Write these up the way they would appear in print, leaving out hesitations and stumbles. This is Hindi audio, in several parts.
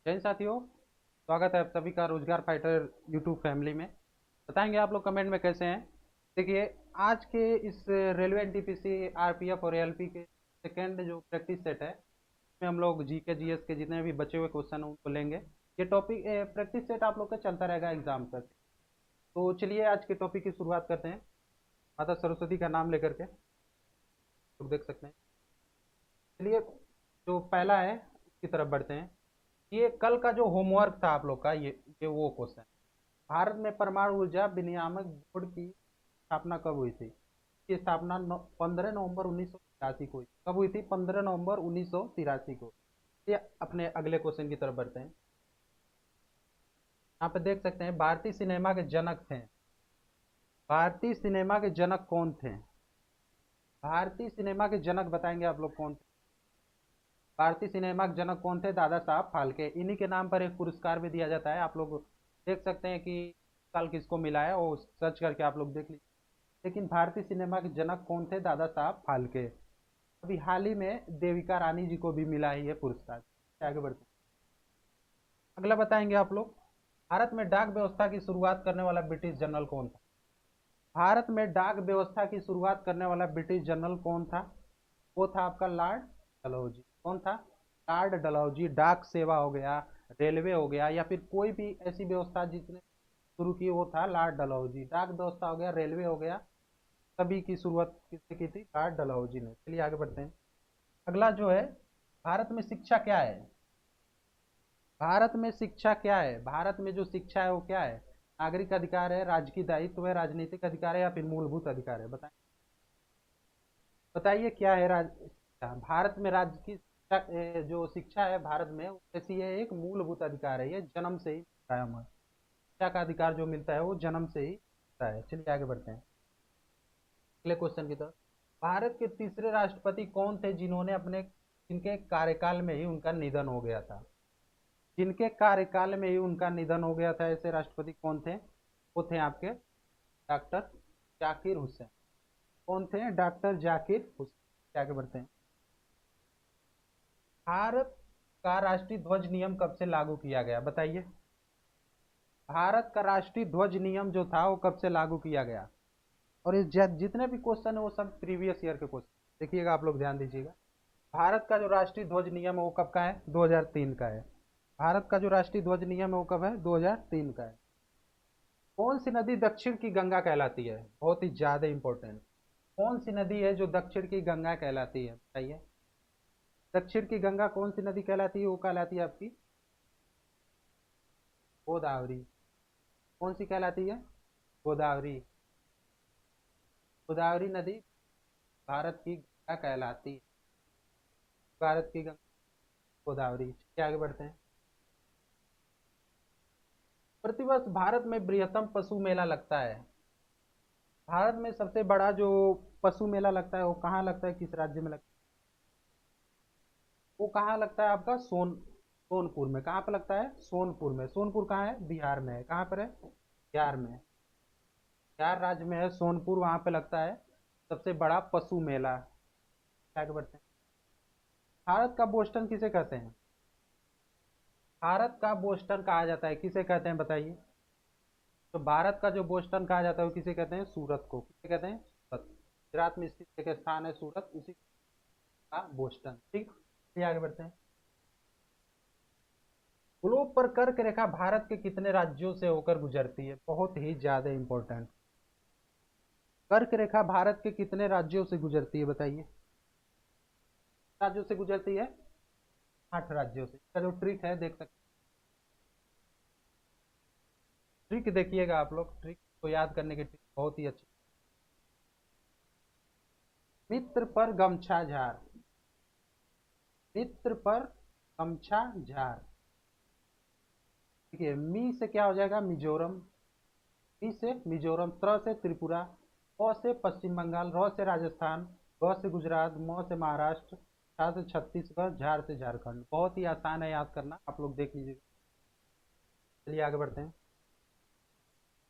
जय हिंद साथियों। स्वागत है आप सभी का रोजगार फाइटर यूट्यूब फैमिली में। बताएंगे आप लोग कमेंट में कैसे हैं। देखिए, आज के इस रेलवे एनटीपीसी आरपीएफ और एएलपी के सेकेंड जो प्रैक्टिस सेट है, इसमें हम लोग जीके जीएस के जितने भी बचे हुए क्वेश्चन हैं उनको लेंगे। ये टॉपिक प्रैक्टिस सेट आप लोग का चलता रहेगा एग्जाम तक। तो चलिए आज के टॉपिक की शुरुआत करते हैं माता सरस्वती का नाम लेकर के। लोग देख सकते हैं। चलिए, जो पहला है उसकी तरफ बढ़ते हैं। ये कल का जो होमवर्क था आप लोग का, ये वो क्वेश्चन। भारत में परमाणु ऊर्जा विनियामक बोर्ड की स्थापना कब हुई थी? इसकी स्थापना 15 नवंबर 1983 को हुई। कब हुई थी? 15 नवंबर 1983 को। ये अपने अगले क्वेश्चन की तरफ बढ़ते हैं। यहाँ पे देख सकते हैं, भारतीय सिनेमा के जनक थे। भारतीय सिनेमा के जनक कौन थे? भारतीय सिनेमा के जनक बताएंगे आप लोग कौन थे? भारतीय सिनेमा के जनक कौन थे? दादा साहब फाल्के। इन्हीं के नाम पर एक पुरस्कार भी दिया जाता है। आप लोग देख सकते हैं कि साल किसको मिला है, वो सर्च करके आप लोग देख लीजिए। लेकिन भारतीय सिनेमा के जनक कौन थे? दादा साहब फाल्के। अभी हाल ही में देविका रानी जी को भी मिला है ये पुरस्कार। आगे बढ़ते हैं। अगला बताएंगे आप लोग, भारत में डाक व्यवस्था की शुरुआत करने वाला ब्रिटिश जनरल कौन था? भारत में डाक व्यवस्था की शुरुआत करने वाला ब्रिटिश जनरल कौन था? वो था आपका लॉर्ड डलहौजी। कौन था? लॉर्ड डलहौजी। डाक सेवा हो गया, रेलवे हो गया, या फिर कोई भी ऐसी व्यवस्था जिसने शुरू की, वो था लॉर्ड डलहौजी। डाक व्यवस्था हो गया, रेलवे हो गया, सभी की शुरुआत किसने की थी? लॉर्ड डलहौजी ने। चलिए आगे बढ़ते हैं। अगला जो है, भारत में शिक्षा क्या है? भारत में शिक्षा क्या है? भारत में जो शिक्षा है वो क्या है? नागरिक अधिकार है, राजकीय दायित्व है, राजनीतिक अधिकार है, या फिर मूलभूत अधिकार है? बताएं, बताइए क्या है भारत में राज्य की शिक्षा। जो शिक्षा है भारत में, ऐसी है, एक मूलभूत अधिकार है। ये जन्म से ही मिलता है हमें। शिक्षा का अधिकार जो मिलता है वो जन्म से ही मिलता है। चलिए आगे बढ़ते हैं अगले क्वेश्चन की तरफ। भारत के तीसरे राष्ट्रपति कौन थे जिन्होंने अपने जिनके कार्यकाल में ही उनका निधन हो गया था? जिनके कार्यकाल में ही उनका निधन हो गया था, ऐसे राष्ट्रपति कौन थे? वो थे आपके डॉक्टर जाकिर हुसैन। कौन थे? डॉक्टर जाकिर हुसैन। आगे बढ़ते हैं। भारत का राष्ट्रीय ध्वज नियम कब से लागू किया गया? बताइए। भारत का राष्ट्रीय ध्वज नियम जो था वो कब से लागू किया गया? और ये जितने भी क्वेश्चन है वो सब प्रीवियस ईयर के क्वेश्चन। देखिएगा आप लोग, ध्यान दीजिएगा। भारत का जो राष्ट्रीय ध्वज नियम है वो कब का है? 2003 का है। भारत का जो राष्ट्रीय ध्वज नियम है वो कब है? 2003 का है। कौन सी नदी दक्षिण की गंगा कहलाती है? बहुत ही ज्यादा इंपॉर्टेंट। कौन सी नदी है जो दक्षिण की गंगा कहलाती है? बताइए। दक्षिण की गंगा कौन सी नदी कहलाती है? वो कहलाती है आपकी गोदावरी। कौन सी कहलाती है? गोदावरी। गोदावरी नदी भारत की गंगा कहलाती है। भारत की गंगा गोदावरी। चलिए आगे बढ़ते हैं। प्रतिवर्ष भारत में बृहत्तम पशु मेला लगता है। भारत में सबसे बड़ा जो पशु मेला लगता है वो कहाँ लगता है? किस राज्य में लगता है? वो कहाँ लगता है आपका? सोनपुर में। कहाँ पे लगता है? सोनपुर में। सोनपुर कहाँ है? बिहार में है। कहाँ पर है? बिहार में। बिहार राज्य में है सोनपुर, वहाँ पे लगता है सबसे बड़ा पशु मेला। आगे बढ़ते हैं। भारत का बोस्टन किसे कहते हैं? भारत का बोस्टन कहा जाता है, किसे कहते हैं बताइए। तो भारत का जो बोस्टन कहा जाता है वो किसे कहते हैं? सूरत को। किसे कहते हैं? सूरत। गुजरात में स्थित एक स्थान है सूरत, उसी का बोस्टन। ठीक, चलिए आगे बढ़ते हैं। ग्लोब पर कर्क रेखा भारत के कितने राज्यों से होकर गुजरती है? बहुत ही ज्यादा इंपॉर्टेंट। कर्क रेखा भारत के कितने राज्यों से गुजरती है? बताइए। राज्यों से गुजरती है? 8 राज्यों से। इसका जो ट्रिक है देख सकते हैं। ट्रिक देखिएगा आप लोग, ट्रिक को याद करने की ट्रिक बहुत ही अच्छी। मित्र पर गमछा झार। मित्र पर गमछा झार। देखिए, मी से क्या हो जाएगा? मिजोरम। मी से मिजोरम, त्र से त्रिपुरा, प से पश्चिम बंगाल, र से राजस्थान, ग से गुजरात, म से महाराष्ट्र, छा से छत्तीसगढ़, झार से झारखंड। बहुत ही आसान है याद करना, आप लोग देख लीजिएगा। चलिए आगे बढ़ते हैं।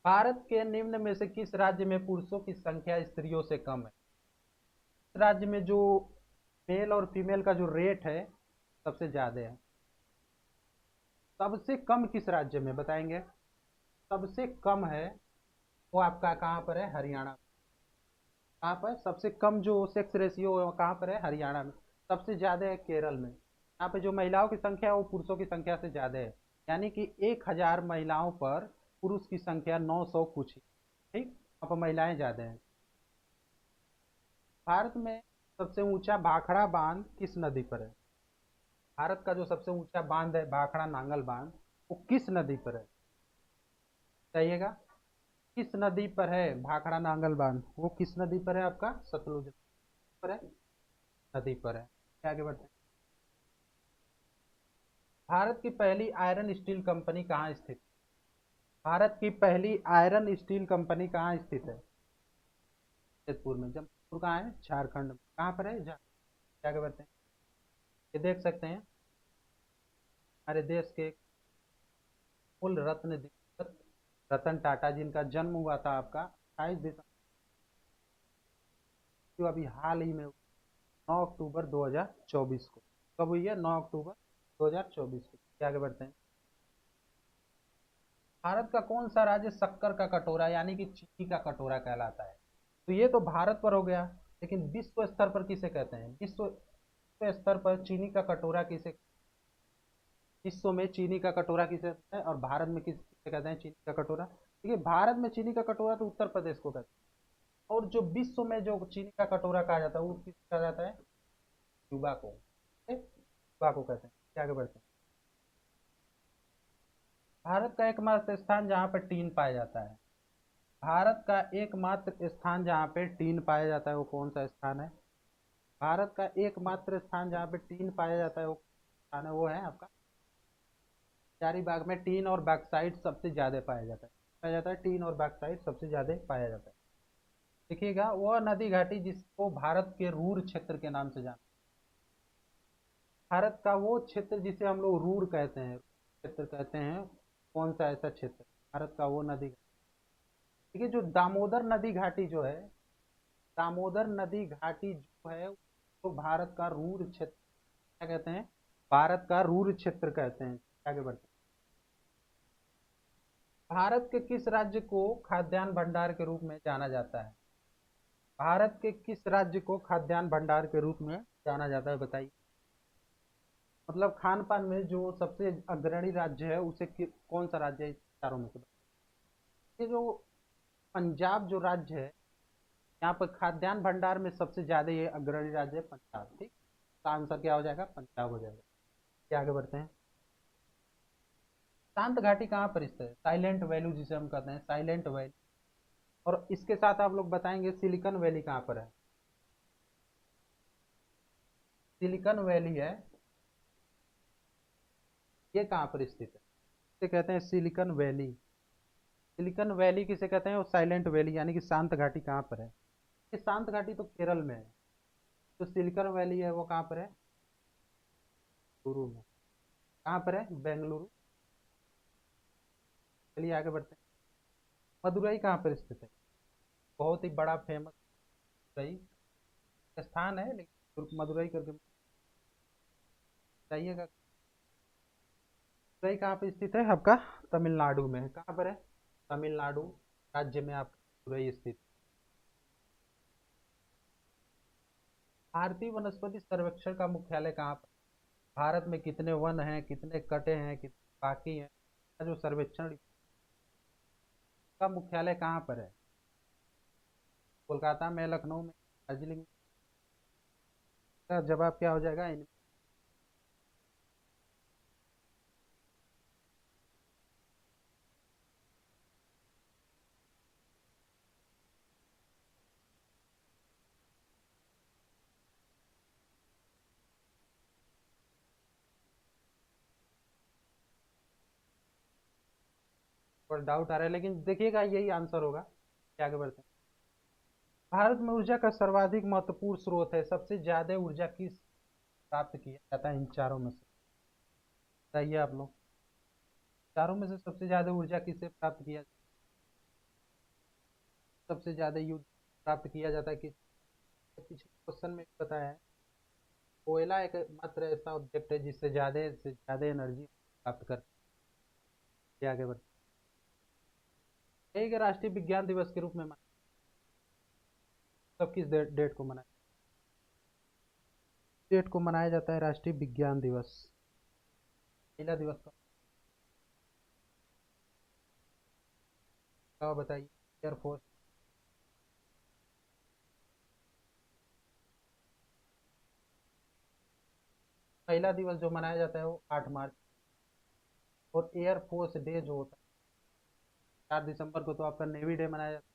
भारत के निम्न में से किस राज्य में पुरुषों की संख्या स्त्रियों से कम है? इस राज्य में जो मेल और फीमेल का जो रेट है सबसे ज्यादा है? सबसे कम किस राज्य में बताएंगे? सबसे कम है वो आपका कहाँ पर है? हरियाणा। कहाँ पर सबसे कम जो सेक्स रेशियो है वो कहाँ पर है? हरियाणा में। सबसे ज़्यादा है केरल में। यहाँ पे जो महिलाओं की संख्या है वो पुरुषों की संख्या से ज़्यादा है, यानी कि 1000 महिलाओं पर पुरुष की संख्या 900 कुछ ही। ठीक, वहाँ पर महिलाएं ज़्यादा हैं। भारत में सबसे ऊंचा भाखड़ा बांध किस नदी पर है? भारत का जो सबसे ऊंचा बांध है भाखड़ा नांगल बांध, वो किस नदी पर है? बताइएगा, किस नदी पर है भाखड़ा नांगल बांध? वो किस नदी पर है? आपका सतलुज पर है, नदी पर है। आगे बढ़ते हैं। भारत की पहली आयरन स्टील कंपनी कहाँ स्थित? भारत की पहली आयरन स्टील कंपनी कहाँ स्थित है? जमशेदपुर में। जमशेदपुर कहाँ है? झारखंड में। कहाँ पर है? झारखंड। आगे बढ़ते हैं। ये देख सकते हैं हमारे देश के कुल रत्न दिवंगत रतन टाटा, जिनका जन्म हुआ था आपका 28 दिसंबर, जो अभी हाल ही में 9 अक्टूबर 2024 को। कब हुई है? 9 अक्टूबर 2024 को। आगे बढ़ते हैं। भारत का कौन सा राज्य शक्कर का कटोरा यानी कि चीनी का कटोरा कहलाता है? तो ये तो भारत पर हो गया, लेकिन विश्व स्तर पर किसे कहते हैं? विश्व स्तर पर चीनी का कटोरा किसे, विश्व में चीनी का कटोरा किसे कहते हैं और भारत में किसे कहते हैं चीनी का कटोरा? देखिए, भारत में चीनी का कटोरा तो उत्तर प्रदेश को कहते हैं, और जो विश्व में जो चीनी का कटोरा कहा जाता है वो किसे कहा जाता है? क्यूबा को। क्यूबा को कहते हैं। आगे बढ़ते हैं। भारत का एकमात्र स्थान जहाँ पर टीन पाया जाता है, भारत का एकमात्र स्थान जहाँ पे टीन पाया जाता है वो कौन सा स्थान है? भारत का एकमात्र स्थान जहाँ पे टीन पाया जाता है वो स्थान है, वो है आपका हजारीबाग में। टीन और बैक्साइड सबसे ज्यादा पाया जाता है टीन और बैक्साइड सबसे ज्यादा पाया जाता है। देखिएगा, वह नदी घाटी जिसको भारत के रूर क्षेत्र के नाम से जाना, भारत का वो क्षेत्र जिसे हम लोग रूर कहते हैं, क्षेत्र कहते हैं, कौन सा ऐसा क्षेत्र? भारत का वो नदी, देखिए जो दामोदर नदी घाटी जो है, दामोदर नदी घाटी जो है तो भारत का रूर क्षेत्र क्या कहते हैं? भारत का रूर क्षेत्र कहते हैं। आगे बढ़ते हैं। भारत के किस राज्य को खाद्यान्न भंडार के रूप में जाना जाता है? भारत के किस राज्य को खाद्यान्न भंडार के रूप में जाना जाता है बताइए? मतलब खान पान में जो सबसे अग्रणी राज्य है उसे कौन सा राज्य है इस चारों में से? ये जो पंजाब जो राज्य है, यहाँ पर खाद्यान्न भंडार में सबसे ज्यादा ये अग्रणी राज्य है पंजाब। ठीक, तो आंसर क्या हो जाएगा? पंजाब हो जाएगा। क्या आगे बढ़ते हैं। शांत घाटी कहाँ पर स्थित है? साइलेंट वैली जिसे हम कहते हैं, साइलेंट वैली। और इसके साथ आप लोग बताएंगे सिलिकन वैली कहाँ पर है? सिलिकन वैली है, ये कहाँ पर स्थित है? इसे कहते हैं सिलिकन वैली। सिलिकन वैली किसे कहते हैं? वो साइलेंट वैली यानी कि शांत घाटी कहाँ पर है? ये शांत घाटी तो केरल में है। जो सिलिकन वैली है वो कहाँ पर है? बेंगलुरु में। कहाँ पर है? बेंगलुरु। चलिए आगे बढ़ते हैं। मदुरई कहाँ पर स्थित है? बहुत ही बड़ा फेमस मदुरई स्थान है, लेकिन मदुरई करके बताइएगा। मदुरई कहाँ पर स्थित है आपका? तमिलनाडु में। कहाँ पर है? तमिलनाडु राज्य में आपका मदुरई स्थित। भारतीय वनस्पति सर्वेक्षण का मुख्यालय कहाँ पर? भारत में कितने वन हैं, कितने कटे हैं, कितने बाकी हैं, का जो सर्वेक्षण का मुख्यालय कहाँ पर है? कोलकाता में, लखनऊ में, दार्जिलिंग? का जवाब क्या हो जाएगा? पर डाउट आ रहा है, लेकिन देखिएगा यही आंसर होगा। क्या आगे बढ़ते हैं। भारत में ऊर्जा का सर्वाधिक महत्वपूर्ण स्रोत है, सबसे ज्यादा ऊर्जा किस प्राप्त किया जाता है इन चारों में से? बताइए आप लोग, चारों में से सबसे ज्यादा ऊर्जा किससे प्राप्त किया, सबसे ज्यादा यूज प्राप्त किया जाता है किस? पिछले क्वेश्चन में बताया है, कोयला एक मात्र ऐसा ऑब्जेक्ट है जिससे ज्यादा से ज्यादा एनर्जी प्राप्त कर। ये आगे बढ़ते हैं। एक राष्ट्रीय विज्ञान दिवस के रूप में तब किस डेट को मनाया, डेट को मनाया जाता है राष्ट्रीय विज्ञान दिवस? पहला दिवस का बताइए। एयरफोर्स। पहला दिवस जो मनाया जाता है वो 8 मार्च। और एयरफोर्स डे जो होता है 4 दिसंबर को तो आपका नेवी डे मनाया जाता है।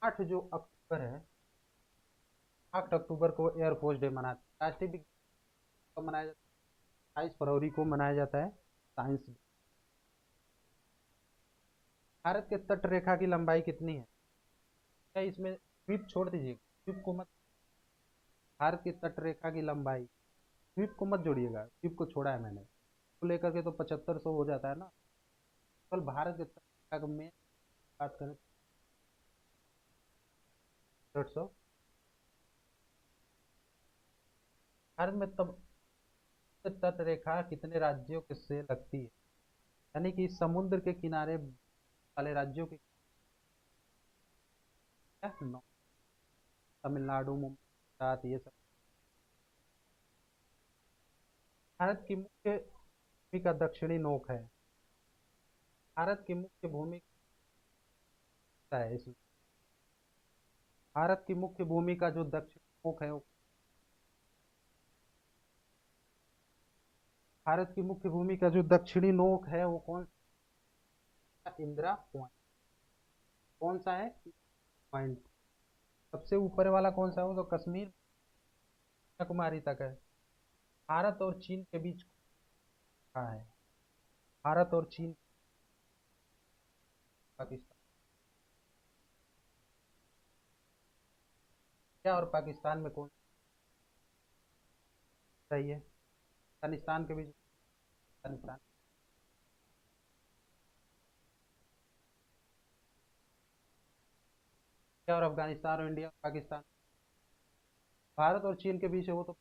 8 जो अक्टूबर है, 8 अक्टूबर को एयरफोर्स डे मनाते हैं। राष्ट्रीय विज्ञान कब मनाया जाता है? 22 फरवरी को मनाया जाता है साइंस डे। भारत के तट रेखा की लंबाई कितनी है? क्या इसमें द्वीप छोड़ दीजिएगा, द्वीप को मत। भारत की तट रेखा की लंबाई, द्वीप को मत जोड़िएगा, द्वीप को छोड़ा है मैंने, तो लेकर के तो 7500 हो जाता है ना। कल भारत के तट रेखा में बात करें 150। भारत में तब तट रेखा कितने राज्यों के से लगती है? यानी कि समुद्र के किनारे वाले राज्यों की क्या? तमिलनाडु, मुंबई, गुजरात, ये सब। भारत की मुख्य भूमि का दक्षिणी नोक है। भारत की मुख्य भूमि क्या है इसमें? भारत की मुख्य भूमि का जो दक्षिणी नोक है वो, भारत की मुख्य भूमि का जो दक्षिणी नोक है वो कौन सा? इंदिरा पॉइंट। कौन सा है पॉइंट? सबसे ऊपर वाला कौन सा है? वो तो कश्मीर कन्याकुमारी तक है। भारत और चीन के बीच कहाँ है? भारत और चीन, पाकिस्तान। क्या और पाकिस्तान में कौन सही है? अफगानिस्तान के बीच, अफगानिस्तान। क्या और अफगानिस्तान और इंडिया और पाकिस्तान, भारत और चीन के बीच है वो तो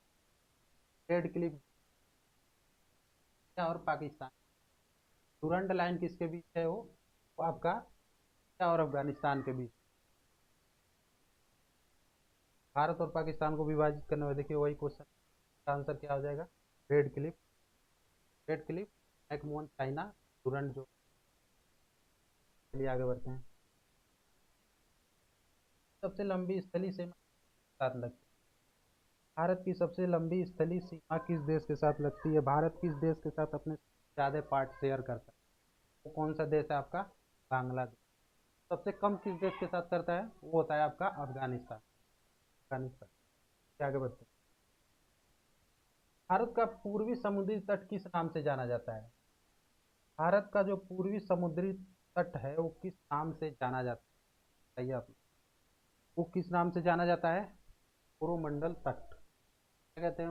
रेड क्लिफ। क्या और पाकिस्तान, डूरंड लाइन किसके बीच है वो आपका क्या और अफगानिस्तान के बीच। भारत और पाकिस्तान को विभाजित करने में देखिए वही क्वेश्चन का आंसर क्या हो जाएगा? Red Cliff. Red Cliff, McMahon China, Durand जो। चलिए आगे बढ़ते हैं। सबसे लंबी स्थलीय सीमा के साथ लगती है? भारत की सबसे लंबी स्थलीय सीमा किस देश के साथ लगती है? भारत किस देश के साथ अपने ज़्यादा पार्ट शेयर करता है? वो कौन सा देश है आपका? बांग्लादेश। सबसे कम किस देश के साथ करता है? वो होता है आपका अफगानिस्तान। अफगानिस्तान। आगे बढ़ते हैं। भारत का पूर्वी समुद्री तट किस नाम से जाना जाता है? भारत का जो पूर्वी समुद्री तट है वो किस नाम से जाना जाता है? बताइए आप। वो किस नाम से जाना जाता है? कोरोमंडल तट। क्या कहते हैं?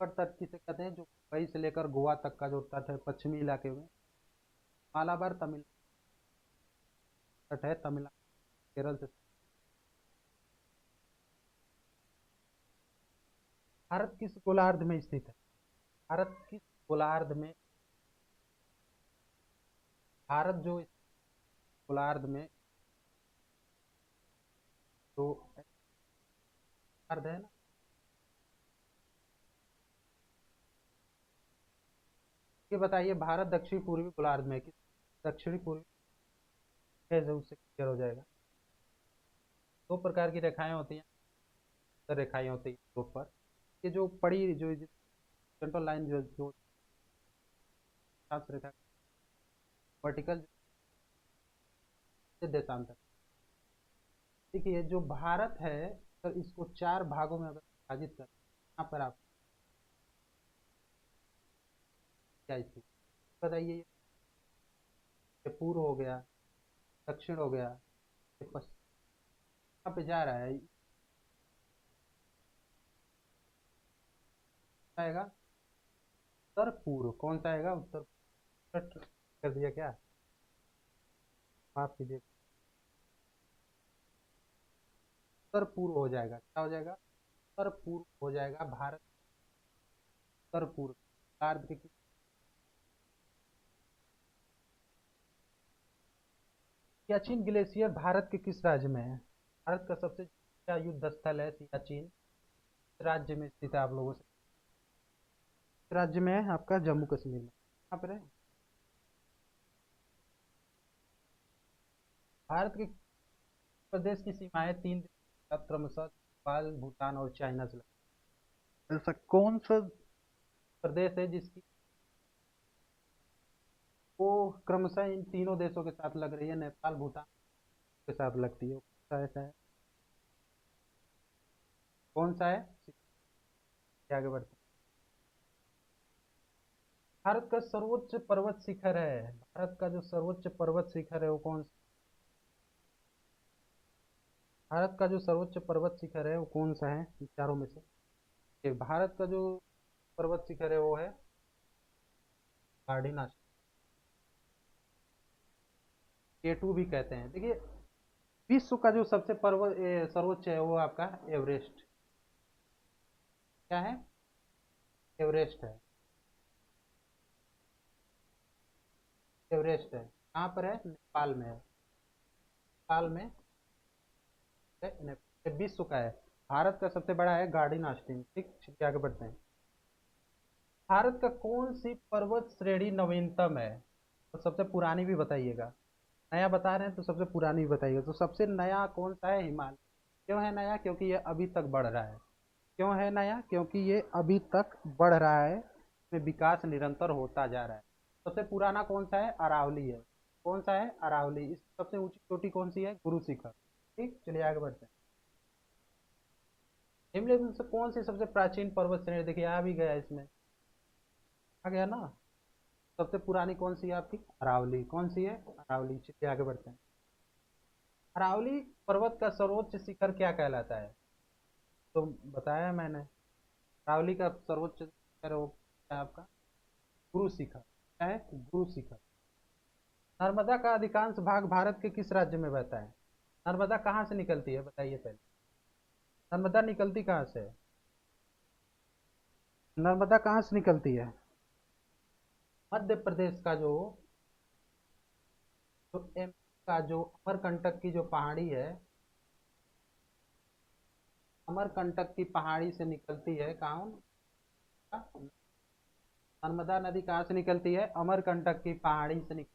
उत्तर तट किसे कहते हैं? जो मुंबई से लेकर गोवा तक का जो तट है पश्चिमी इलाके में। मालाबार तमिल तट है, तमिलनाडु केरल से। भारत किस गोलार्ध में स्थित है? भारत किस गोलार्ध में, भारत जो इस गोलार्ध में जो गोलार्ध है ना, ये बताइए भारत दक्षिण पूर्वी गोलार्ध में किस, दक्षिणी पूर्वी कैसे उससे क्लियर हो जाएगा? दो प्रकार की रेखाएं होती हैं, रेखाएं होती हैं दो पर। ये जो पड़ी जो सेंट्रल लाइन जो सात रेखा, वर्टिकल देशांतर। देखिए जो भारत है, अगर इसको 4 भागों में अगर विभाजित करें, यहाँ पर आप क्या स्थिति बताइए? ये पूर्व हो गया, दक्षिण हो गया, ये पश्चिम। कहाँ पे जा रहा है आएगा? उत्तर पूर्व। कौन सा आएगा? उत्तर पूर्व। कर दिया क्या? माफ कीजिए, उत्तर पूर्व हो जाएगा। क्या हो जाएगा? उत्तर पूर्व हो जाएगा भारत। उत्तर पूर्व भारत के सियाचिन ग्लेशियर भारत के किस राज्य में है? भारत का सबसे ऊंचा युद्ध स्थल है सियाचिन, राज्य में स्थित है आप लोगों से। राज्य में है आपका जम्मू कश्मीर में। यहाँ पर है। भारत के प्रदेश की सीमाएं तीन क्रमशः नेपाल, भूटान और चाइना से लगती है। ऐसा कौन सा प्रदेश है जिसकी वो क्रमशः इन तीनों देशों के साथ लग रही है, नेपाल, भूटान के साथ लगती है? कौन सा ऐसा है? कौन सा है? आगे बढ़ते हैं। भारत का सर्वोच्च पर्वत शिखर है, भारत का जो सर्वोच्च पर्वत शिखर है वो कौन सा? भारत का जो सर्वोच्च पर्वत शिखर है वो कौन सा है इन चारों में से? भारत का जो पर्वत शिखर है वो है गार्डिनास, K2 भी कहते हैं। देखिए, विश्व का जो सबसे पर्वत सर्वोच्च है वो आपका एवरेस्ट। क्या है? एवरेस्ट है। एवरेस्ट है कहाँ पर है? नेपाल में है। नेपाल में विश्व का है। भारत का सबसे बड़ा है गार्डिन आस्टिन। ठीक, चलिए आगे बढ़ते हैं। भारत का कौन सी पर्वत श्रेणी नवीनतम है? तो सबसे पुरानी भी बताइएगा। नया बता रहे हैं तो सबसे पुरानी भी बताइएगा। तो सबसे नया कौन सा है? हिमालय। क्यों है नया? क्योंकि ये अभी तक बढ़ रहा है। क्यों है नया? क्योंकि ये अभी तक बढ़ रहा है, इसमें विकास निरंतर होता जा रहा है। सबसे पुराना कौन सा है? अरावली है। कौन सा है? अरावली। इस सबसे ऊंची चोटी कौन सी है? गुरु शिखर। ठीक, चलिए आगे बढ़ते हैं। निम्नलिखित में से कौन सी सबसे प्राचीन पर्वत श्रेणी? देखिए आ भी गया इसमें, आ गया ना। सबसे पुरानी कौन सी है आपकी? अरावली। कौन सी है? अरावली। चलिए आगे बढ़ते हैं। अरावली पर्वत का सर्वोच्च शिखर क्या कहलाता है? तो बताया मैंने, अरावली का सर्वोच्च शिखर वो क्या है आपका? गुरु शिखर। क्या है? गुरु शिखर। नर्मदा का अधिकांश भाग भारत के किस राज्य में बहता है? नर्मदा कहाँ से निकलती है बताइए पहले। नर्मदा निकलती कहाँ से है? नर्मदा कहाँ से निकलती है? मध्य प्रदेश का जो एम का जो अमरकंटक की जो पहाड़ी है, अमरकंटक की पहाड़ी से निकलती है। कौन? नर्मदा नदी कहाँ से निकलती है? अमरकंटक की पहाड़ी से निकलती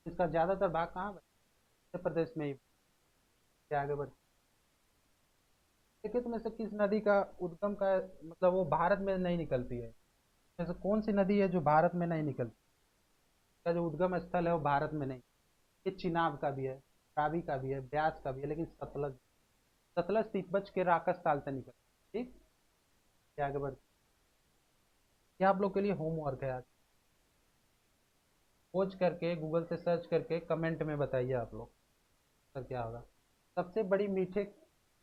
है। इसका ज्यादातर भाग कहाँ है? मध्य प्रदेश में ही। आगे बढ़ते निम्नलिखित में से किस नदी का उद्गम का मतलब वो भारत में नहीं निकलती है? जैसे कौन सी नदी है जो भारत में नहीं निकलती? का जो उद्गम स्थल है वो भारत में नहीं। ये चिनाब का भी है, रावी का भी है, ब्यास का भी है, लेकिन सतलज, सतलज तिब्बत के राकस ताल से निकलती है। ठीक, ये आगे बढ़ते। ये आप लोग के लिए होमवर्क है आज। खोज करके गूगल से सर्च करके कमेंट में बताइए आप लोग सर क्या होगा। सबसे बड़ी मीठे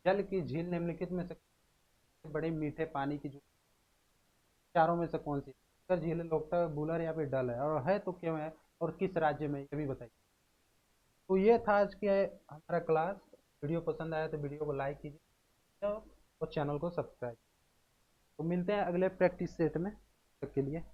जल की झील निम्नलिखित में से बड़े मीठे पानी की जो चारों में से कौन सी? सर झील लोकटा, बुलर या फिर डल है, और है तो क्यों है, और किस राज्य में, ये भी बताइए। तो ये था आज के हमारा क्लास। वीडियो पसंद आया तो वीडियो को लाइक कीजिए और चैनल को सब्सक्राइब। तो मिलते हैं अगले प्रैक्टिस सेट में, तब तक के लिए